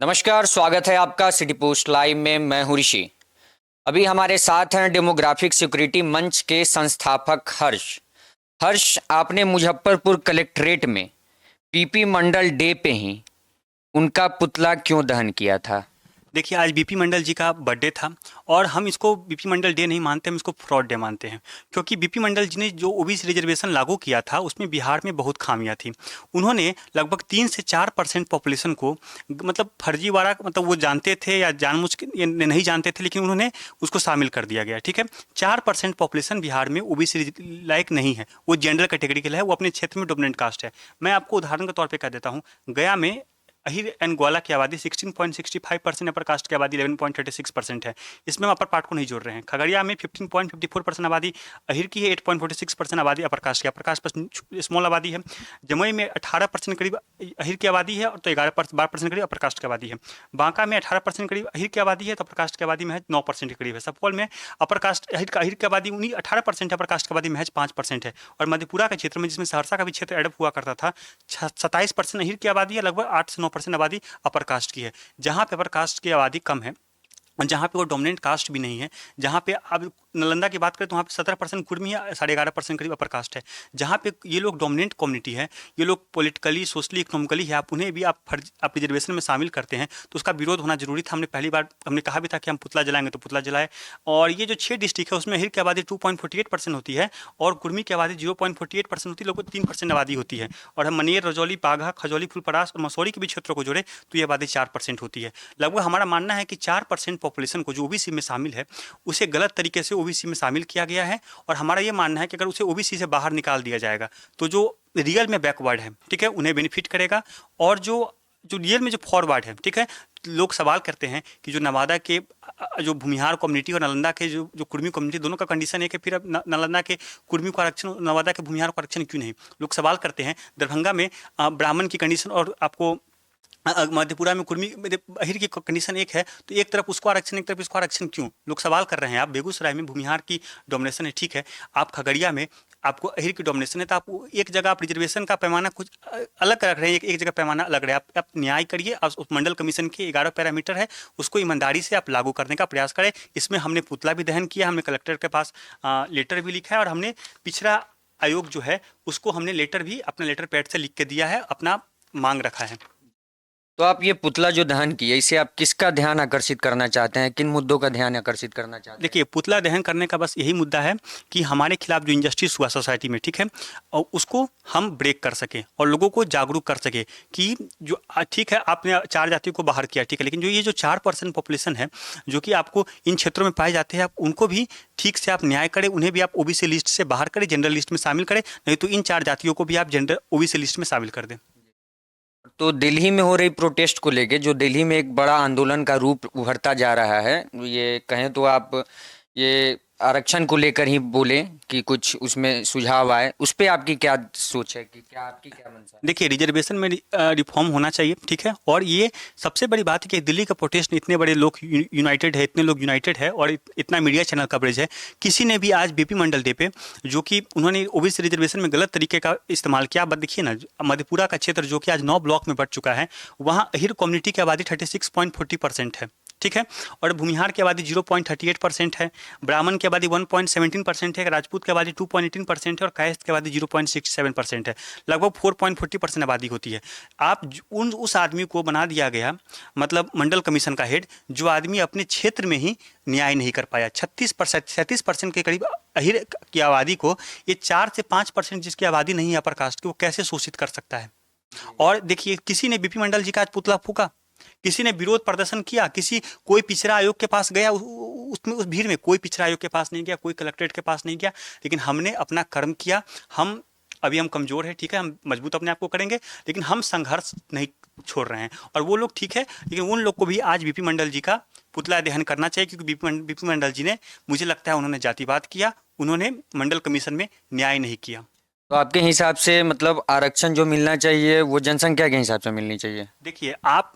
नमस्कार, स्वागत है आपका सिटी पोस्ट लाइव में। मैं हूं ऋषि। अभी हमारे साथ हैं डेमोग्राफिक सिक्योरिटी मंच के संस्थापक हर्ष। हर्ष, आपने मुजफ्फरपुर कलेक्ट्रेट में पीपी मंडल डे पे ही उनका पुतला क्यों दहन किया था? देखिए, आज बीपी मंडल जी का बर्थडे था और हम इसको बीपी मंडल डे नहीं मानते, हम इसको फ्रॉड डे मानते हैं। क्योंकि बीपी मंडल जी ने जो ओबीसी रिजर्वेशन लागू किया था उसमें बिहार में बहुत खामियां थी। उन्होंने लगभग 3 से 4% पॉपुलेशन को मतलब फर्जीवाड़ा, मतलब वो जानते थे या जानबूझ के ये नहीं जानते थे, लेकिन उन्होंने उसको शामिल कर दिया गया। ठीक है, 4% पॉपुलेशन बिहार में ओबीसी लायक नहीं है, वो जनरल कैटेगरी के लिए है, वो अपने क्षेत्र में डोमिनेंट कास्ट है। मैं आपको उदाहरण के तौर पर कह देता हूँ, गया में अहिर एंड ग्वाला की आबादी 16.65%, अपर कास्ट की आबादी 11.36% है। इसमें हम अपर पार्ट को नहीं जोड़ रहे हैं। खगड़िया में 15.54% आबादी अहिर की है, 8.46% आबादी अपर कास्ट की, अपर कास्ट पर स्मॉल आबादी है। जमुई में 18% करीब अहिर की आबादी है और तो 12% करीब अपर कास्ट की आबादी है। बांका में 18% करीब अहिर की आबादी है तो अपर कास्ट की आबादी में 9% के करीब है। सुपौल में अपर कास्ट अहिर की आबादी 18% है, अपर कास्ट की आबादी महज 5% है। और मधेपुरा के क्षेत्र में, जिसमें सहरसा का भी क्षेत्र एडप हुआ करता था, 27% अहिर की आबादी है, लगभग 8 से 9% आबादी अपर कास्ट की है। जहाँ पे अपर कास्ट की आबादी कम है, जहाँ पे वो डोमिनेंट कास्ट भी नहीं है, जहाँ पे अब नालंदा की बात करें तो वहाँ पे 17% कुर्मी है, 11.5% करीब अपर कास्ट है। जहाँ पे ये लोग डोमिनेंट कम्युनिटी है, ये लोग पॉलिटिकली, सोशली, इकोनॉमिकली है, आप उन्हें भी आप रिजर्वेशन में शामिल करते हैं तो उसका विरोध होना जरूरी था। हमने पहली बार हमने कहा भी था कि हम पुतला जलाएंगे तो पुतला जलाए। और ये जो 6 डिस्ट्रिक्ट है उसमें अहिर की आबादी 2.48% होती है और कुर्मी की आबादी 0.48% होती है, लगभग 3% आबादी होती है। और हम मनेर, रजौली, बाघा, खजौली, फुलपरास और मसौरी के भी क्षेत्रों को जोड़े तो ये आबादी 4% होती है। लगभग हमारा मानना है कि 4% पॉपुलेशन को जो ओबीसी में शामिल है उसे गलत तरीके से ओबीसी में शामिल किया गया है। और हमारा ये मानना है कि अगर उसे ओबीसी से बाहर निकाल दिया जाएगा तो जो रियल में बैकवर्ड है, ठीक है, उन्हें बेनिफिट करेगा। और जो जो रियल में जो फॉरवर्ड है, ठीक है, लोग सवाल करते हैं कि जो नवादा के जो भूमिहार कम्युनिटी और नालंदा के जो जो कुर्मी कम्युनिटी, दोनों का कंडीशन है कि फिर अब नालंदा के कुर्मी को आरक्षण, नवादा के भूमिहार को आरक्षण क्यों नहीं? लोग सवाल करते हैं। दरभंगा में ब्राह्मण की कंडीशन और आपको मधेपुरा में कुर्मी अहिर की कंडीशन एक है, तो एक तरफ उसको आरक्षण, एक तरफ इसको आरक्षण क्यों? लोग सवाल कर रहे हैं। आप बेगूसराय में भूमिहार की डोमिनेशन है, ठीक है, आप खगड़िया में आपको अहिर की डोमिनेशन है, तो आप एक जगह आप रिजर्वेशन का पैमाना कुछ अलग रख रहे हैं, एक जगह पैमाना अलग रहे। आप न्याय करिए। उस मंडल कमीशन के 11 पैरामीटर है, उसको ईमानदारी से आप लागू करने का प्रयास करें। इसमें हमने पुतला भी दहन किया, हमने कलेक्टर के पास लेटर भी लिखा है और हमने पिछड़ा आयोग जो है उसको हमने लेटर भी अपने लेटर पैड से लिख के दिया है, अपना मांग रखा है। तो आप ये पुतला जो दहन किया, इसे आप किसका ध्यान आकर्षित करना चाहते हैं? किन मुद्दों का ध्यान आकर्षित करना चाहते हैं? देखिए, पुतला दहन करने का बस यही मुद्दा है कि हमारे खिलाफ जो इंजस्टिस हुआ सोसाइटी में, ठीक है, और उसको हम ब्रेक कर सकें और लोगों को जागरूक कर सके कि जो ठीक है, आपने 4 जातियों को बाहर किया, ठीक है, लेकिन जो ये जो 4% पॉपुलेशन है जो कि आपको इन क्षेत्रों में पाए जाते हैं, आप उनको भी ठीक से आप न्याय करें, उन्हें भी आप ओबीसी लिस्ट से बाहर करें, जनरल लिस्ट में शामिल करें, नहीं तो इन 4 जातियों को भी आप जनरल ओबीसी लिस्ट में शामिल कर दें। तो दिल्ली में हो रही प्रोटेस्ट को लेके, जो दिल्ली में एक बड़ा आंदोलन का रूप उभरता जा रहा है, ये कहें तो आप ये आरक्षण को लेकर ही बोले कि कुछ उसमें सुझाव आए, उस पे आपकी क्या सोच है कि क्या आपकी क्या मंशा है? देखिए, रिजर्वेशन में रिफॉर्म होना चाहिए, ठीक है, और ये सबसे बड़ी बात है कि दिल्ली का प्रोटेस्ट में इतने बड़े लोग यूनाइटेड है, इतने लोग यूनाइटेड है और इतना मीडिया चैनल कवरेज है। किसी ने भी आज बीपी मंडल डे पे जो कि उन्होंने ओबीसी रिजर्वेशन में गलत तरीके का इस्तेमाल किया। अब देखिए ना, मधेपुरा का क्षेत्र जो कि आज 9 ब्लॉक में बढ़ चुका है, वहाँ अहिर कम्युनिटी की आबादी 36.40% है, ठीक है, और भूमिहार की आबादी 0.38% है, ब्राह्मण की आबादी 1.17% है, राजपूत की आबादी 2.18% है और कायस्थ की आबादी 0.67% है। लगभग 4.40% आबादी होती है। आप उस आदमी को बना दिया गया, मतलब मंडल कमीशन का हेड, जो आदमी अपने क्षेत्र में ही न्याय नहीं कर पाया। 36% के करीब अहिर की आबादी को ये 4 से 5% जिसकी आबादी नहीं है अपर कास्ट की, वो कैसे शोषित कर सकता है? और देखिए, किसी ने बीपी मंडल जी का आज पुतला फूका, किसी ने विरोध प्रदर्शन किया, कोई पिछड़ा आयोग के पास गया, उसमें उस भीड़ में कोई पिछड़ा आयोग के पास नहीं गया, कोई कलेक्ट्रेट के पास नहीं गया, लेकिन हमने अपना कर्म किया। अभी हम कमजोर है, ठीक है, हम मजबूत अपने आप को करेंगे, लेकिन हम संघर्ष नहीं छोड़ रहे हैं। और वो लोग ठीक है, लेकिन उन लोग को भी आज बीपी मंडल जी का पुतला दहन करना चाहिए, क्योंकि बीपी मंडल जी ने, मुझे लगता है, उन्होंने जातिवाद किया, उन्होंने मंडल कमीशन में न्याय नहीं किया। तो आपके हिसाब से मतलब आरक्षण जो मिलना चाहिए वो जनसंख्या के हिसाब से मिलनी चाहिए? देखिए, आप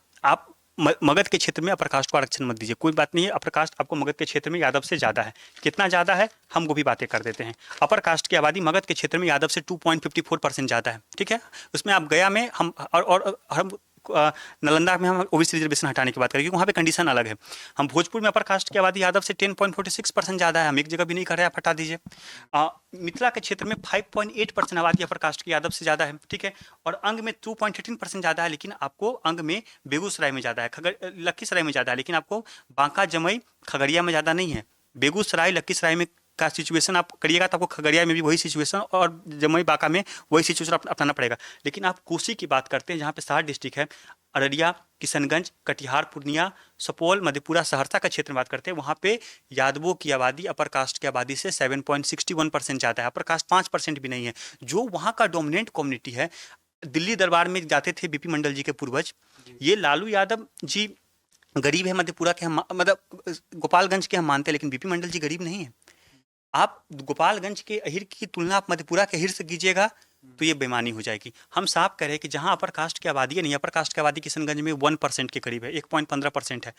मगध के क्षेत्र में अपर कास्ट को आरक्षण मत दीजिए, कोई बात नहीं है, अपर कास्ट आपको मगध के क्षेत्र में यादव से ज़्यादा है। कितना ज़्यादा है हम वो भी बातें कर देते हैं। अपर कास्ट की आबादी मगध के क्षेत्र में यादव से 2.54% ज़्यादा है, ठीक है। उसमें आप गया में हम नालंदा में हम ओबीसी रिजर्वेशन हटाने की बात करें, क्योंकि वहाँ पे कंडीशन अलग है। हम भोजपुर में अपर कास्ट की आबादी यादव से 10.46% ज़्यादा है, हम एक जगह भी नहीं कर रहे, आप हटा दीजिए। मिथिला के क्षेत्र में 5.8% आबादी अपर कास्ट की यादव से ज़्यादा है, ठीक है। और अंग में 2.18% ज़्यादा है, लेकिन आपको अंग में बेगूसराय में ज़्यादा है, लखीसराय में ज़्यादा है, लेकिन आपको बांका जमुई खगड़िया में ज़्यादा नहीं है। बेगूसराय लखीसराय में का सिचुएशन आप करिएगा तो आपको खगड़िया में भी वही सिचुएशन और जमुई बांका में वही सिचुएशन अपनाना पड़ेगा। लेकिन आप कोसी की बात करते हैं, जहाँ पे 7 डिस्ट्रिक्ट है, अररिया, किशनगंज, कटिहार, पूर्णिया, सुपौल, मधेपुरा, सहरसा का क्षेत्र में बात करते हैं, वहाँ पे यादवों की आबादी अपर कास्ट की आबादी से 7.61% ज़्यादा है, अपर कास्ट 5% भी नहीं है। जो वहाँ का डोमिनेंट कम्युनिटी है, दिल्ली दरबार में जाते थे बीपी मंडल जी के पूर्वज, ये लालू यादव जी गरीब है, मधेपुरा के हम मतलब गोपालगंज के हम मानते हैं, लेकिन बीपी मंडल जी गरीब नहीं है। आप गोपालगंज के अहिर की तुलना आप मधेपुरा के अहिर से कीजिएगा तो ये बेईमानी हो जाएगी। हम साफ करें कि जहां अपर कास्ट की आबादी है, नहीं, अपर कास्ट की आबादी किशनगंज में 1% के करीब है, 1.15% है।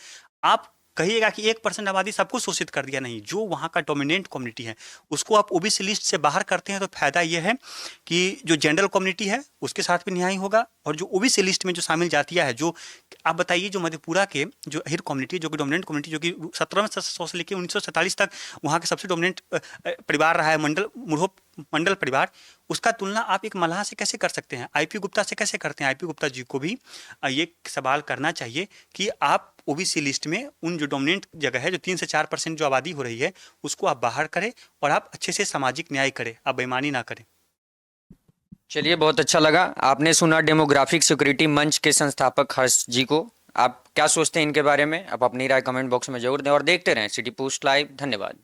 आप कहिएगा कि 1% आबादी सबको शोषित कर दिया, नहीं, जो वहाँ का डोमिनेंट कम्युनिटी है उसको आप ओबीसी लिस्ट से बाहर करते हैं तो फायदा ये है कि जो जनरल कम्युनिटी है उसके साथ भी न्याय होगा, और जो ओबीसी लिस्ट में जो शामिल जातियाँ है, जो आप बताइए, जो मधेपुरा के जो अहिर कम्युनिटी, जो कि डोमिनेंट कम्युनिटी, जो कि 1700 से लेकर 1947 तक वहाँ के सबसे डोमिनेंट परिवार रहा है, मुरहो मंडल परिवार, उसका तुलना आप एक मल्लाह से कैसे कर सकते हैं, आईपी गुप्ता से कैसे करते हैं? आईपी गुप्ता जी को भी ये सवाल करना चाहिए कि आप ओबीसी लिस्ट में उन जो डोमिनेंट जगह है, जो 3 से 4% जो आबादी हो रही है, उसको आप बाहर करें और आप अच्छे से सामाजिक न्याय करें, आप बेईमानी ना करें। चलिए, बहुत अच्छा लगा। आपने सुना डेमोग्राफिक सिक्योरिटी मंच के संस्थापक हर्ष जी को। आप क्या सोचते हैं इनके बारे में? आप अपनी राय कमेंट बॉक्स में जरूर दें और देखते रहें सिटी पोस्ट लाइव। धन्यवाद।